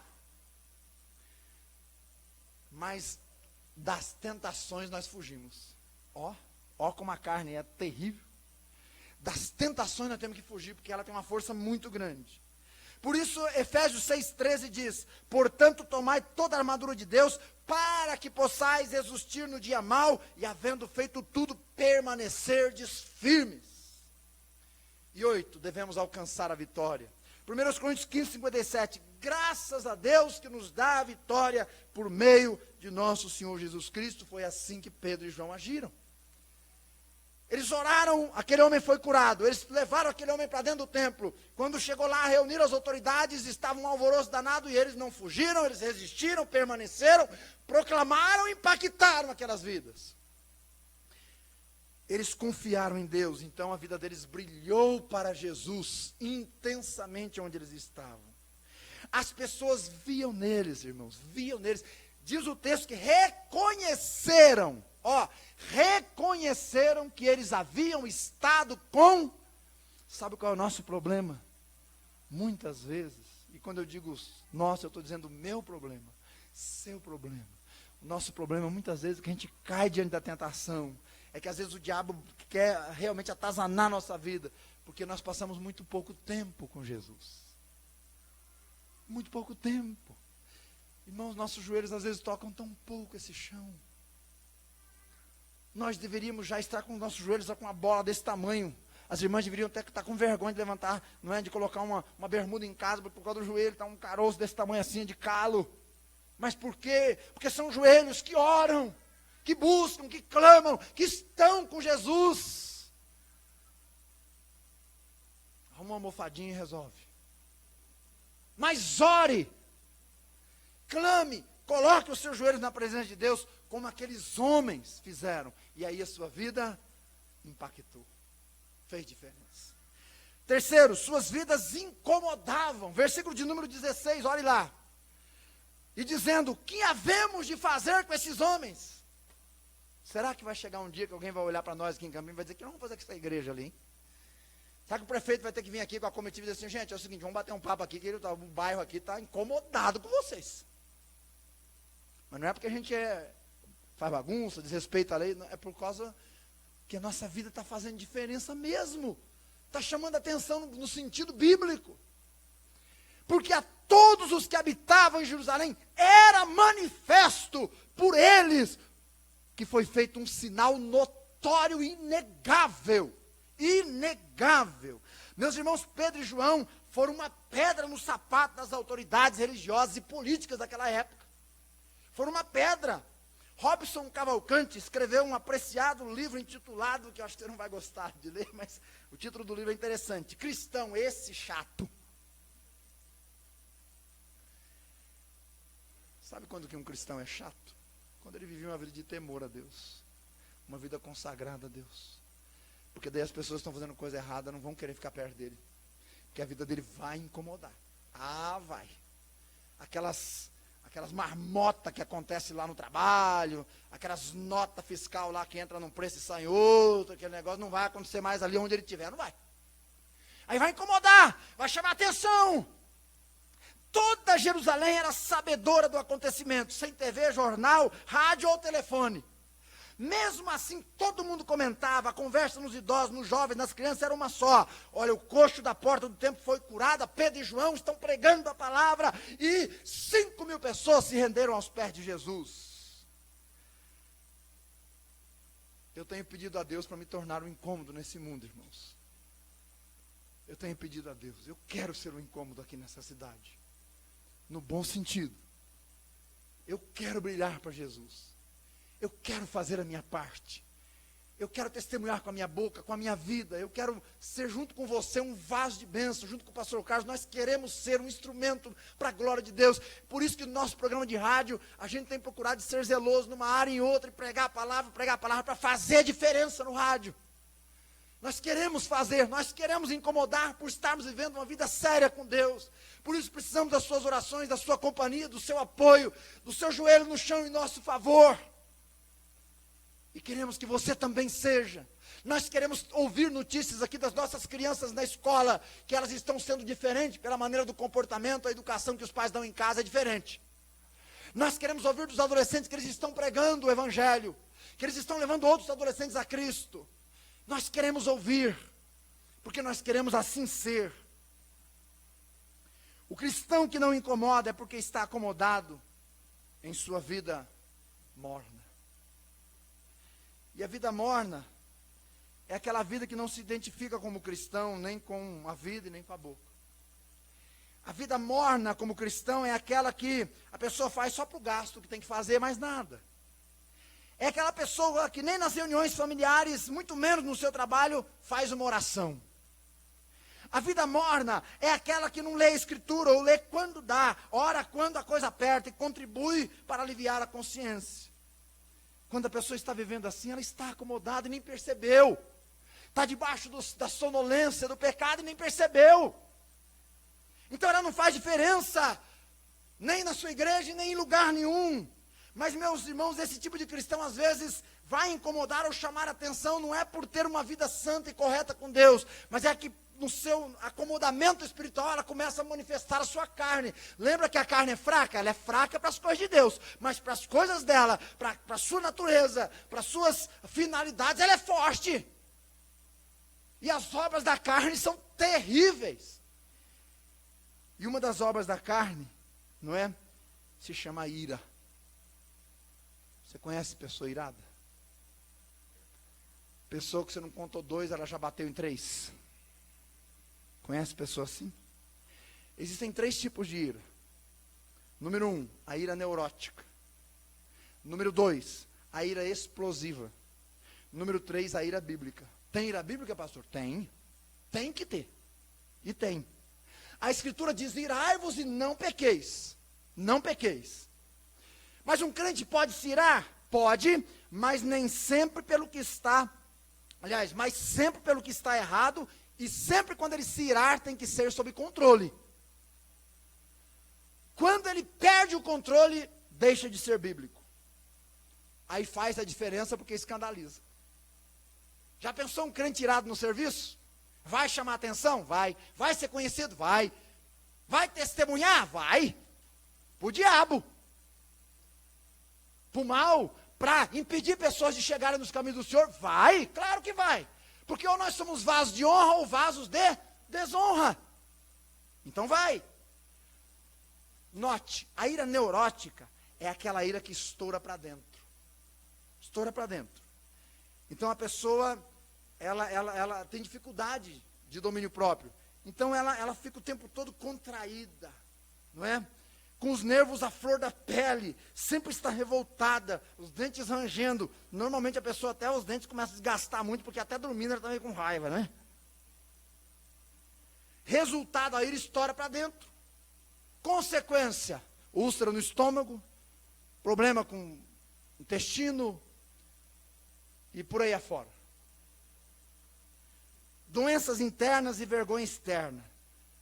Mas das tentações nós fugimos. Ó como a carne é terrível. Das tentações nós temos que fugir, porque ela tem uma força muito grande. Por isso, Efésios 6,13 diz: portanto, tomai toda a armadura de Deus, para que possais resistir no dia mau, e havendo feito tudo, permanecerdes firmes. E 8, devemos alcançar a vitória. 1 Coríntios 15:57, graças a Deus que nos dá a vitória por meio de nosso Senhor Jesus Cristo. Foi assim que Pedro e João agiram. Eles oraram, aquele homem foi curado. Eles levaram aquele homem para dentro do templo. Quando chegou lá, reuniram as autoridades, estavam um alvoroço danado e eles não fugiram, eles resistiram, permaneceram, proclamaram e impactaram aquelas vidas. Eles confiaram em Deus, então a vida deles brilhou para Jesus intensamente onde eles estavam. As pessoas viam neles, irmãos, viam neles. Diz o texto que reconheceram que eles haviam estado com... Sabe qual é o nosso problema? Muitas vezes, e quando eu digo nosso, eu estou dizendo meu problema, seu problema. O nosso problema muitas vezes é que a gente cai diante da tentação. É que às vezes o diabo quer realmente atazanar a nossa vida, porque nós passamos muito pouco tempo com Jesus. Muito pouco tempo. Irmãos, nossos joelhos às vezes tocam tão pouco esse chão. Nós deveríamos já estar com os nossos joelhos com uma bola desse tamanho. As irmãs deveriam até estar com vergonha de levantar, não é? De colocar uma bermuda em casa, por causa do joelho, está um caroço desse tamanho assim, de calo. Mas por quê? Porque são joelhos que oram, que buscam, que clamam, que estão com Jesus. Arruma uma almofadinha e resolve. Mas ore, clame, coloque os seus joelhos na presença de Deus, como aqueles homens fizeram. E aí a sua vida impactou. Fez diferença. Terceiro, suas vidas incomodavam. Versículo de número 16, olhe lá. E dizendo, o que havemos de fazer com esses homens? Será que vai chegar um dia que alguém vai olhar para nós aqui em Campinas e vai dizer, o que nós vamos fazer com essa igreja ali, hein? Será que o prefeito vai ter que vir aqui com a comitiva e dizer assim, gente, é o seguinte, vamos bater um papo aqui, que o bairro aqui está incomodado com vocês. Mas não é porque a gente faz bagunça, desrespeita a lei, não, é por causa que a nossa vida está fazendo diferença mesmo. Está chamando a atenção no sentido bíblico. Porque a todos os que habitavam em Jerusalém, era manifesto por eles, que foi feito um sinal notório e inegável. Inegável. Meus irmãos, Pedro e João foram uma pedra no sapato das autoridades religiosas e políticas daquela época. Foram uma pedra. Robson Cavalcante escreveu um apreciado livro intitulado, que eu acho que você não vai gostar de ler, mas o título do livro é interessante, Cristão, esse chato. Sabe quando que um cristão é chato? Quando ele vive uma vida de temor a Deus, uma vida consagrada a Deus. Porque daí as pessoas que estão fazendo coisa errada não vão querer ficar perto dele, porque a vida dele vai incomodar. Ah, vai. Aquelas marmotas que acontecem lá no trabalho, aquelas notas fiscal lá que entra num preço e sai em outro, aquele negócio não vai acontecer mais ali onde ele estiver, não vai. Aí vai incomodar, vai chamar atenção. Toda Jerusalém era sabedora do acontecimento, sem TV, jornal, rádio ou telefone. Mesmo assim, todo mundo comentava, a conversa nos idosos, nos jovens, nas crianças era uma só. Olha, o coxo da porta do templo foi curado, Pedro e João estão pregando a palavra e 5.000 pessoas se renderam aos pés de Jesus. Eu tenho pedido a Deus para me tornar um incômodo nesse mundo, irmãos. Eu tenho pedido a Deus, eu quero ser um incômodo aqui nessa cidade. No bom sentido. Eu quero brilhar para Jesus. Eu quero fazer a minha parte. Eu quero testemunhar com a minha boca, com a minha vida. Eu quero ser junto com você um vaso de bênção, junto com o pastor Carlos. Nós queremos ser um instrumento para a glória de Deus. Por isso que no nosso programa de rádio, a gente tem procurado ser zeloso numa área e em outra, e pregar a palavra para fazer diferença no rádio. Nós queremos fazer, nós queremos incomodar por estarmos vivendo uma vida séria com Deus. Por isso precisamos das suas orações, da sua companhia, do seu apoio, do seu joelho no chão em nosso favor. E queremos que você também seja. Nós queremos ouvir notícias aqui das nossas crianças na escola, que elas estão sendo diferentes pela maneira do comportamento, a educação que os pais dão em casa é diferente. Nós queremos ouvir dos adolescentes que eles estão pregando o evangelho, que eles estão levando outros adolescentes a Cristo. Nós queremos ouvir, porque nós queremos assim ser. O cristão que não incomoda é porque está acomodado em sua vida morna. E a vida morna é aquela vida que não se identifica como cristão, nem com a vida e nem com a boca. A vida morna como cristão é aquela que a pessoa faz só para o gasto que tem que fazer, mais nada. É aquela pessoa que nem nas reuniões familiares, muito menos no seu trabalho, faz uma oração. A vida morna é aquela que não lê a escritura, ou lê quando dá, ora quando a coisa aperta e contribui para aliviar a consciência. Quando a pessoa está vivendo assim, ela está acomodada e nem percebeu. Está debaixo da sonolência do pecado e nem percebeu. Então ela não faz diferença, nem na sua igreja, nem em lugar nenhum. Mas, meus irmãos, esse tipo de cristão, às vezes, vai incomodar ou chamar atenção, não é por ter uma vida santa e correta com Deus, mas é que no seu acomodamento espiritual, ela começa a manifestar a sua carne. Lembra que a carne é fraca? Ela é fraca para as coisas de Deus, mas para as coisas dela, para a sua natureza, para as suas finalidades, ela é forte. E as obras da carne são terríveis. E uma das obras da carne, não é? se chama ira. Você conhece pessoa irada? Pessoa que você não contou 2, ela já bateu em 3. Conhece pessoa assim? Existem 3 tipos de ira. Número 1, a ira neurótica. Número 2, a ira explosiva. Número 3, a ira bíblica. Tem ira bíblica, pastor? Tem. Tem que ter. E tem. A Escritura diz, irai-vos e não pequeis. Não pequeis. Mas um crente pode se irar? Pode, mas nem sempre pelo que está, aliás, mas sempre pelo que está errado, e sempre quando ele se irar tem que ser sob controle. Quando ele perde o controle, deixa de ser bíblico. Aí faz a diferença porque escandaliza. Já pensou um crente irado no serviço? Vai chamar atenção? Vai. Vai ser conhecido? Vai. Vai testemunhar? Vai. Pro diabo. Pro mal. Para impedir pessoas de chegarem nos caminhos do Senhor? Vai. Claro que vai. Porque ou nós somos vasos de honra ou vasos de desonra. Então vai. Note, a ira neurótica é aquela ira que estoura para dentro. Estoura para dentro. Então a pessoa, ela tem dificuldade de domínio próprio. Então ela fica o tempo todo contraída, não é? Com os nervos à flor da pele, sempre está revoltada, os dentes rangendo. Normalmente a pessoa até os dentes começa a desgastar muito, porque até dormindo ela está meio com raiva, né? Resultado, a ira estoura para dentro. Consequência, úlcera no estômago, problema com intestino e por aí afora. Doenças internas e vergonha externa,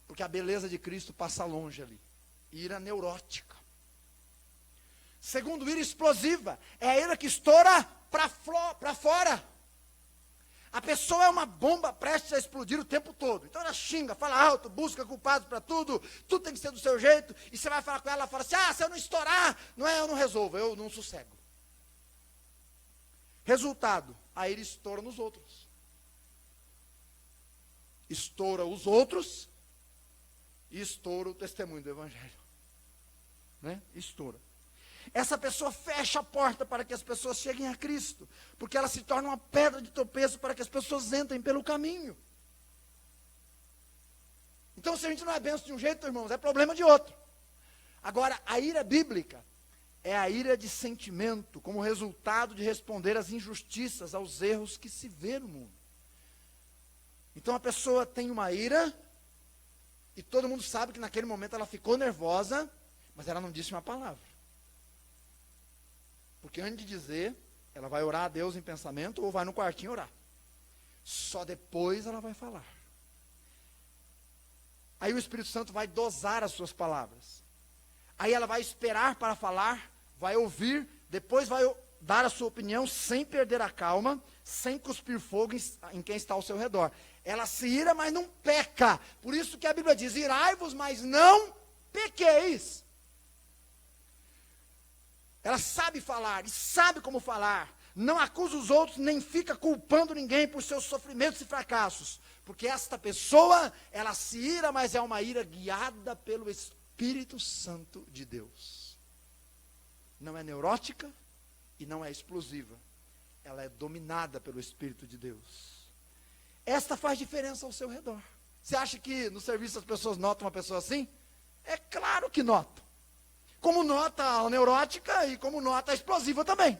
porque a beleza de Cristo passa longe ali. Ira neurótica. Segundo, ira explosiva, é a ira que estoura para fora. A pessoa é uma bomba prestes a explodir o tempo todo. Então ela xinga, fala alto, busca culpados para tudo, tudo tem que ser do seu jeito, e você vai falar com ela, fala assim, se eu não estourar, eu não resolvo, eu não sossego. Resultado, a ira estoura nos outros. Estoura os outros e estoura o testemunho do Evangelho. Né? Estoura. Essa pessoa fecha a porta para que as pessoas cheguem a Cristo, porque ela se torna uma pedra de tropeço para que as pessoas entrem pelo caminho. Então, se a gente não é benção de um jeito, irmãos, é problema de outro. Agora, a ira bíblica é a ira de sentimento, como resultado de responder às injustiças, aos erros que se vê no mundo. Então, a pessoa tem uma ira, e todo mundo sabe que naquele momento ela ficou nervosa, mas ela não disse uma palavra. Porque antes de dizer, ela vai orar a Deus em pensamento ou vai no quartinho orar. Só depois ela vai falar. Aí o Espírito Santo vai dosar as suas palavras. Aí ela vai esperar para falar, vai ouvir, depois vai dar a sua opinião sem perder a calma, sem cuspir fogo em quem está ao seu redor. Ela se ira, mas não peca. Por isso que a Bíblia diz, irai-vos, mas não pequeis. Ela sabe falar e sabe como falar. Não acusa os outros, nem fica culpando ninguém por seus sofrimentos e fracassos. Porque esta pessoa, ela se ira, mas é uma ira guiada pelo Espírito Santo de Deus. Não é neurótica e não é explosiva. Ela é dominada pelo Espírito de Deus. Esta faz diferença ao seu redor. Você acha que no serviço as pessoas notam uma pessoa assim? É claro que notam. Como nota a neurótica e como nota a explosiva também.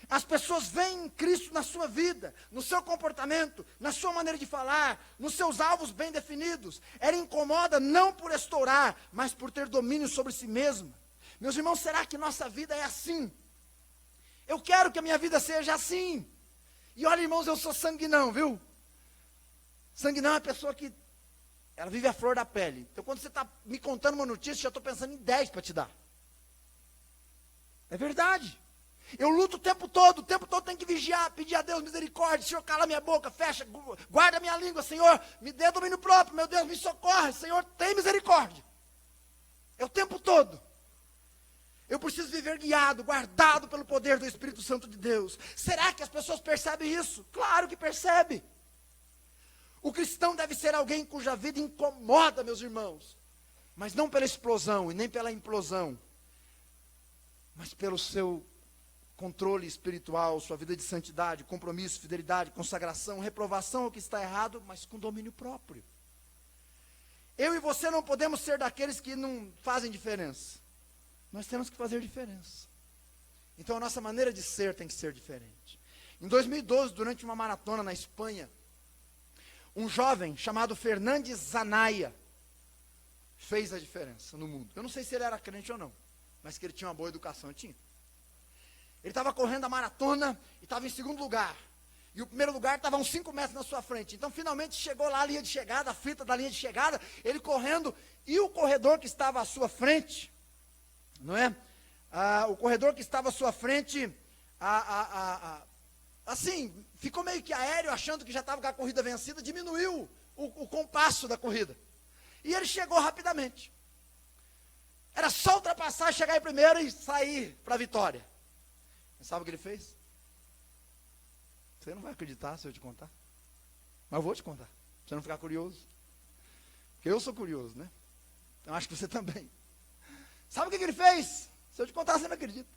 As pessoas veem Cristo na sua vida, no seu comportamento, na sua maneira de falar, nos seus alvos bem definidos. Ela incomoda não por estourar, mas por ter domínio sobre si mesma. Meus irmãos, será que nossa vida é assim? Eu quero que a minha vida seja assim. E olha, irmãos, eu sou sanguinão, viu? Sanguinão é a pessoa que ela vive a flor da pele. Então, quando você está me contando uma notícia, já estou pensando em 10 para te dar. É verdade. Eu luto o tempo todo tenho que vigiar, pedir a Deus misericórdia. Senhor, cala minha boca, fecha, guarda minha língua, Senhor, me dê domínio próprio, meu Deus, me socorre, Senhor, tem misericórdia. É o tempo todo. Eu preciso viver guiado, guardado pelo poder do Espírito Santo de Deus. Será que as pessoas percebem isso? Claro que percebe. O cristão deve ser alguém cuja vida incomoda, meus irmãos. Mas não pela explosão e nem pela implosão, mas pelo seu controle espiritual, sua vida de santidade, compromisso, fidelidade, consagração, reprovação ao que está errado, mas com domínio próprio. Eu e você não podemos ser daqueles que não fazem diferença. Nós temos que fazer diferença. Então a nossa maneira de ser tem que ser diferente. Em 2012, durante uma maratona na Espanha, um jovem chamado Fernandes Zanaya fez a diferença no mundo. Eu não sei se ele era crente ou não, mas que ele tinha uma boa educação, tinha. Ele estava correndo a maratona e estava em segundo lugar. E o primeiro lugar estava a uns 5 metros na sua frente. Então, finalmente, chegou lá a linha de chegada, a fita da linha de chegada, ele correndo, e o corredor que estava à sua frente, não é? O corredor que estava à sua frente, assim, ficou meio que aéreo, achando que já estava com a corrida vencida, diminuiu o compasso da corrida. E ele chegou rapidamente. Era só ultrapassar, chegar em primeiro e sair para a vitória. Mas sabe o que ele fez? Você não vai acreditar se eu te contar. Mas eu vou te contar, pra você não ficar curioso. Porque eu sou curioso, né? Então acho que você também. Sabe o que ele fez? Se eu te contar, você não acredita.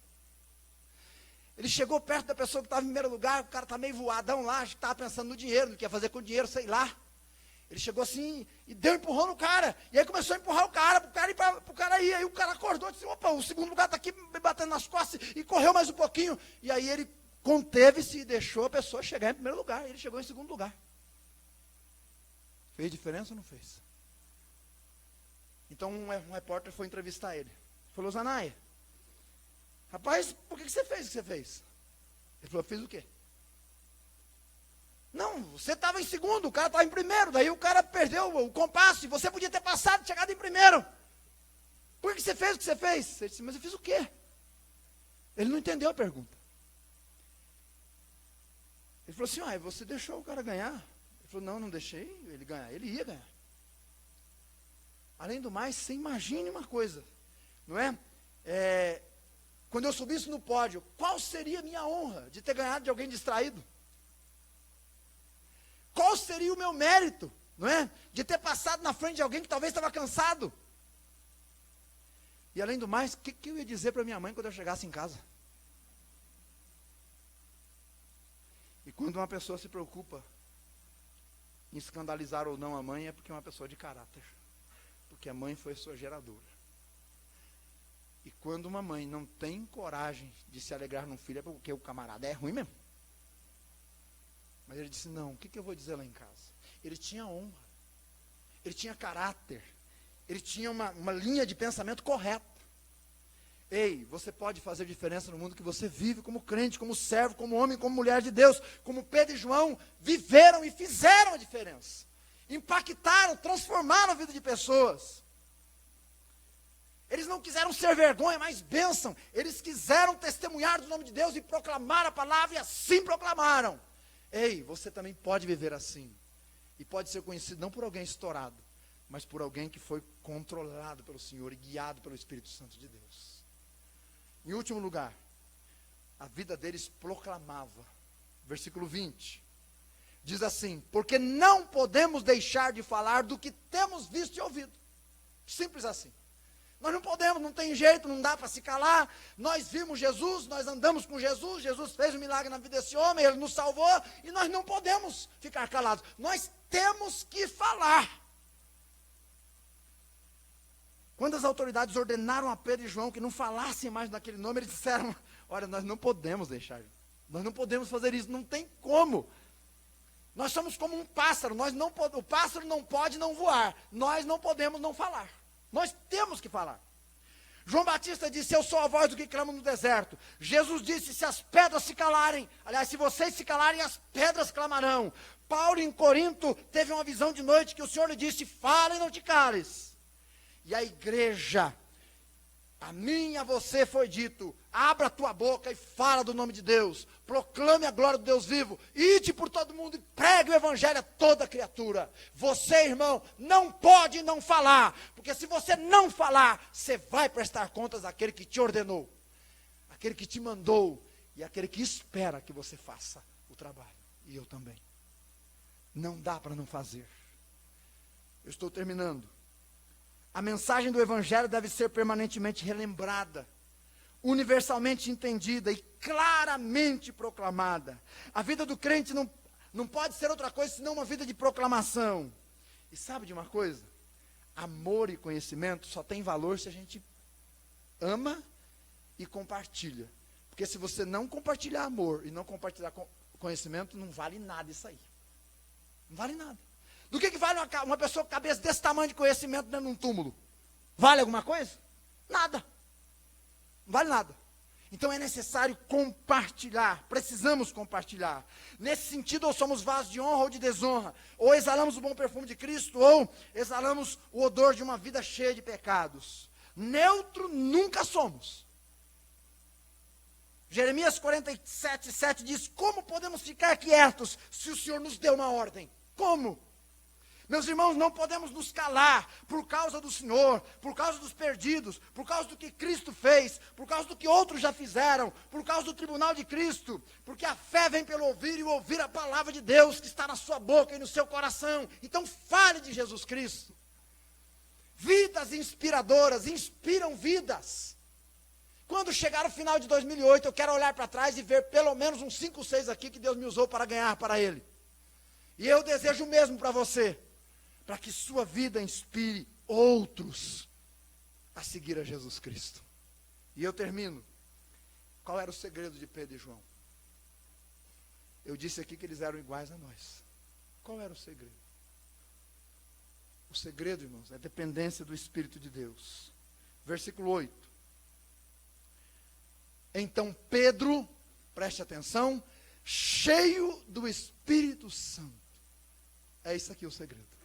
Ele chegou perto da pessoa que estava em primeiro lugar, o cara está meio voadão lá, acho que estava pensando no dinheiro, no que ia fazer com o dinheiro, sei lá. Ele chegou assim e deu um empurrão no cara. E aí começou a empurrar o cara, pro cara ir. Aí o cara acordou e disse, opa, o segundo lugar está aqui me batendo nas costas. E correu mais um pouquinho. E aí ele conteve-se e deixou a pessoa chegar em primeiro lugar. Ele chegou em segundo lugar. Fez diferença ou não fez? Então um repórter foi entrevistar ele. Falou, Zanaya, rapaz, por que você fez o que você fez? Ele falou, fiz o quê? Não, você estava em segundo, o cara estava em primeiro, daí o cara perdeu o compasso, e você podia ter passado, chegado em primeiro. Por que você fez o que você fez? Ele disse, mas eu fiz o quê? Ele não entendeu a pergunta. Ele falou assim, você deixou o cara ganhar? Ele falou, não deixei ele ganhar, ele ia ganhar. Além do mais, você imagine uma coisa, não é? Quando eu subisse no pódio, qual seria a minha honra de ter ganhado de alguém distraído? Qual seria o meu mérito, não é? De ter passado na frente de alguém que talvez estava cansado. E além do mais, o que eu ia dizer para minha mãe quando eu chegasse em casa? E quando uma pessoa se preocupa em escandalizar ou não a mãe, é porque é uma pessoa de caráter. Porque a mãe foi sua geradora. E quando uma mãe não tem coragem de se alegrar num filho, é porque o camarada é ruim mesmo. Mas ele disse, não, o que eu vou dizer lá em casa? Ele tinha honra, ele tinha caráter, ele tinha uma linha de pensamento correta. Ei, você pode fazer diferença no mundo que você vive como crente, como servo, como homem, como mulher de Deus, como Pedro e João viveram e fizeram a diferença. Impactaram, transformaram a vida de pessoas. Eles não quiseram ser vergonha, mas bênção. Eles quiseram testemunhar do nome de Deus e proclamar a palavra, e assim proclamaram. Ei, você também pode viver assim. E pode ser conhecido não por alguém estourado, mas por alguém que foi controlado pelo Senhor e guiado pelo Espírito Santo de Deus. Em último lugar, a vida deles proclamava. Versículo 20. Diz assim, porque não podemos deixar de falar do que temos visto e ouvido. Simples assim. Nós não podemos, não tem jeito, não dá para se calar. Nós vimos Jesus, nós andamos com Jesus, Jesus fez um milagre na vida desse homem, ele nos salvou, e nós não podemos ficar calados. Nós temos que falar. Quando as autoridades ordenaram a Pedro e João que não falassem mais naquele nome, eles disseram, olha, nós não podemos deixar, nós não podemos fazer isso, não tem como. Nós somos como um pássaro, o pássaro não pode não voar, nós não podemos não falar. Nós temos que falar. João Batista disse, eu sou a voz do que clama no deserto. Jesus disse, se as pedras se calarem, aliás, se vocês se calarem, as pedras clamarão. Paulo em Corinto teve uma visão de noite que o Senhor lhe disse, fala e não te cales. E a igreja, a mim e a você foi dito, abra a tua boca e fala do nome de Deus. Proclame a glória do Deus vivo. Ide por todo mundo e pregue o evangelho a toda criatura. Você, irmão, não pode não falar. Porque se você não falar, você vai prestar contas àquele que te ordenou. Aquele que te mandou. E aquele que espera que você faça o trabalho. E eu também. Não dá para não fazer. Eu estou terminando. A mensagem do Evangelho deve ser permanentemente relembrada, universalmente entendida e claramente proclamada. A vida do crente não pode ser outra coisa senão uma vida de proclamação. E sabe de uma coisa? Amor e conhecimento só tem valor se a gente ama e compartilha. Porque se você não compartilhar amor e não compartilhar conhecimento, não vale nada isso aí. Não vale nada. Do que vale uma pessoa com cabeça desse tamanho de conhecimento dentro de um túmulo? Vale alguma coisa? Nada. Não vale nada. Então é necessário compartilhar, precisamos compartilhar. Nesse sentido, ou somos vasos de honra ou de desonra, ou exalamos o bom perfume de Cristo, ou exalamos o odor de uma vida cheia de pecados. Neutro nunca somos. Jeremias 47:7 diz: como podemos ficar quietos se o Senhor nos deu uma ordem? Como? Meus irmãos, não podemos nos calar por causa do Senhor, por causa dos perdidos, por causa do que Cristo fez, por causa do que outros já fizeram, por causa do tribunal de Cristo, porque a fé vem pelo ouvir e ouvir a palavra de Deus que está na sua boca e no seu coração. Então fale de Jesus Cristo. Vidas inspiradoras inspiram vidas. Quando chegar o final de 2008, eu quero olhar para trás e ver pelo menos uns 5 ou 6 aqui que Deus me usou para ganhar para Ele. E eu desejo o mesmo para você, para que sua vida inspire outros a seguir a Jesus Cristo. E eu termino. Qual era o segredo de Pedro e João? Eu disse aqui que eles eram iguais a nós. Qual era o segredo? O segredo, irmãos, é a dependência do Espírito de Deus. Versículo 8. Então Pedro, preste atenção, cheio do Espírito Santo. É isso aqui o segredo.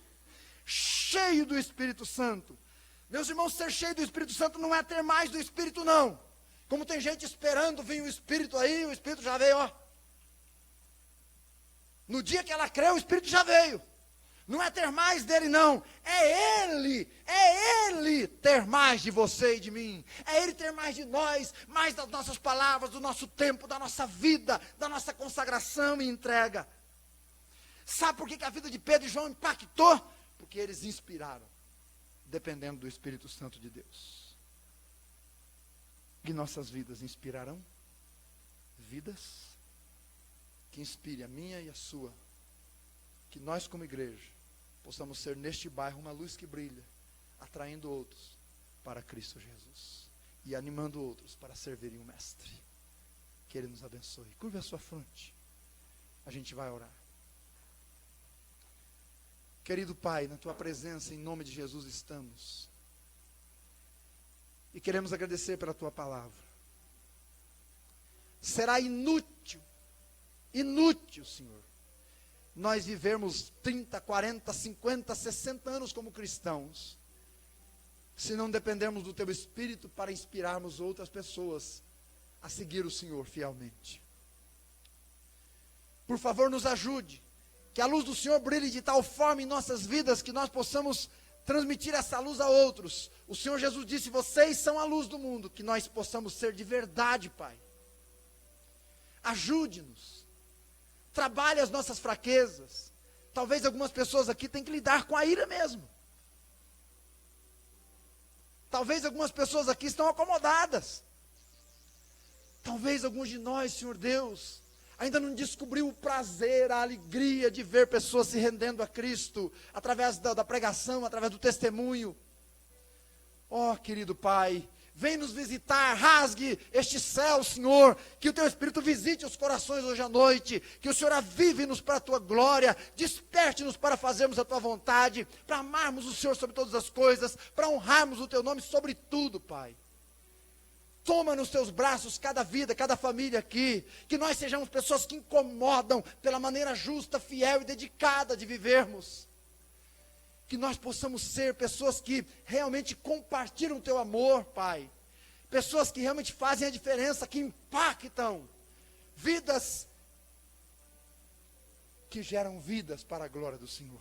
Cheio do Espírito Santo. Meus irmãos, ser cheio do Espírito Santo não é ter mais do Espírito, não. Como tem gente esperando vir o Espírito aí, o Espírito já veio, ó. No dia que ela creu, o Espírito já veio. Não é ter mais dele, não. É Ele ter mais de você e de mim. É Ele ter mais de nós, mais das nossas palavras, do nosso tempo, da nossa vida, da nossa consagração e entrega. Sabe por que a vida de Pedro e João impactou? Porque eles inspiraram, dependendo do Espírito Santo de Deus. E nossas vidas inspirarão vidas que inspire a minha e a sua. Que nós, como igreja, possamos ser neste bairro uma luz que brilha, atraindo outros para Cristo Jesus e animando outros para servirem o Mestre. Que Ele nos abençoe. Curva a sua fronte. A gente vai orar. Querido Pai, na Tua presença, em nome de Jesus estamos. E queremos agradecer pela Tua palavra. Será inútil, Senhor, nós vivermos 30, 40, 50, 60 anos como cristãos, se não dependermos do Teu Espírito para inspirarmos outras pessoas a seguir o Senhor fielmente. Por favor, nos ajude. Que a luz do Senhor brilhe de tal forma em nossas vidas que nós possamos transmitir essa luz a outros. O Senhor Jesus disse: vocês são a luz do mundo. Que nós possamos ser de verdade, Pai. Ajude-nos. Trabalhe as nossas fraquezas. Talvez algumas pessoas aqui tenham que lidar com a ira mesmo. Talvez algumas pessoas aqui estão acomodadas. Talvez alguns de nós, Senhor Deus, ainda não descobriu o prazer, a alegria de ver pessoas se rendendo a Cristo, através da pregação, através do testemunho. Ó, querido Pai, vem nos visitar, rasgue este céu, Senhor, que o Teu Espírito visite os corações hoje à noite, que o Senhor avive-nos para a Tua glória, desperte-nos para fazermos a Tua vontade, para amarmos o Senhor sobre todas as coisas, para honrarmos o Teu nome sobre tudo, Pai. Toma nos Teus braços cada vida, cada família aqui, que nós sejamos pessoas que incomodam pela maneira justa, fiel e dedicada de vivermos. Que nós possamos ser pessoas que realmente compartilham o Teu amor, Pai. Pessoas que realmente fazem a diferença, que impactam vidas, que geram vidas para a glória do Senhor.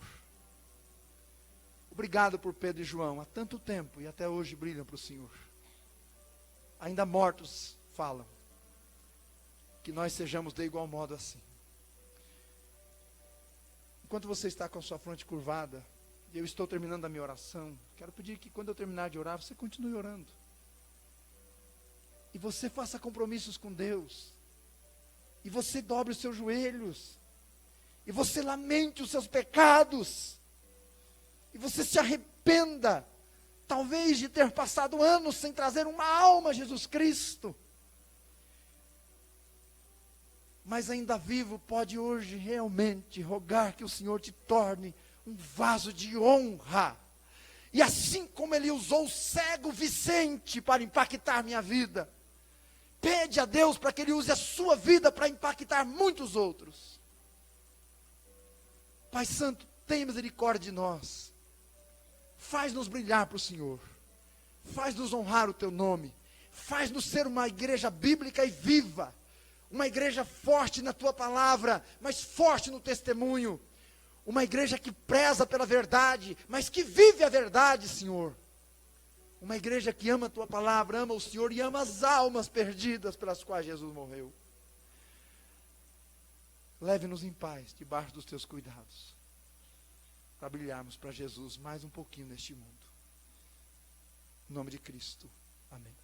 Obrigado por Pedro e João, há tanto tempo e até hoje brilham para o Senhor. Ainda mortos falam. Que nós sejamos de igual modo assim. Enquanto você está com a sua fronte curvada, Eu estou terminando a minha oração. Quero pedir que quando eu terminar de orar, você continue orando. E você faça compromissos com Deus. E você dobre os seus joelhos. E você lamente os seus pecados. E você se arrependa, talvez de ter passado anos sem trazer uma alma a Jesus Cristo. Mas ainda vivo, pode hoje realmente rogar que o Senhor te torne um vaso de honra. E assim como Ele usou o cego Vicente para impactar minha vida, pede a Deus para que Ele use a sua vida para impactar muitos outros. Pai Santo, tenha misericórdia de nós. Faz-nos brilhar para o Senhor. Faz-nos honrar o Teu nome. Faz-nos ser uma igreja bíblica e viva. Uma igreja forte na Tua palavra, mas forte no testemunho. Uma igreja que preza pela verdade, mas que vive a verdade, Senhor. Uma igreja que ama a Tua palavra, ama o Senhor e ama as almas perdidas pelas quais Jesus morreu. Leve-nos em paz, debaixo dos Teus cuidados, para brilharmos para Jesus mais um pouquinho neste mundo. Em nome de Cristo. Amém.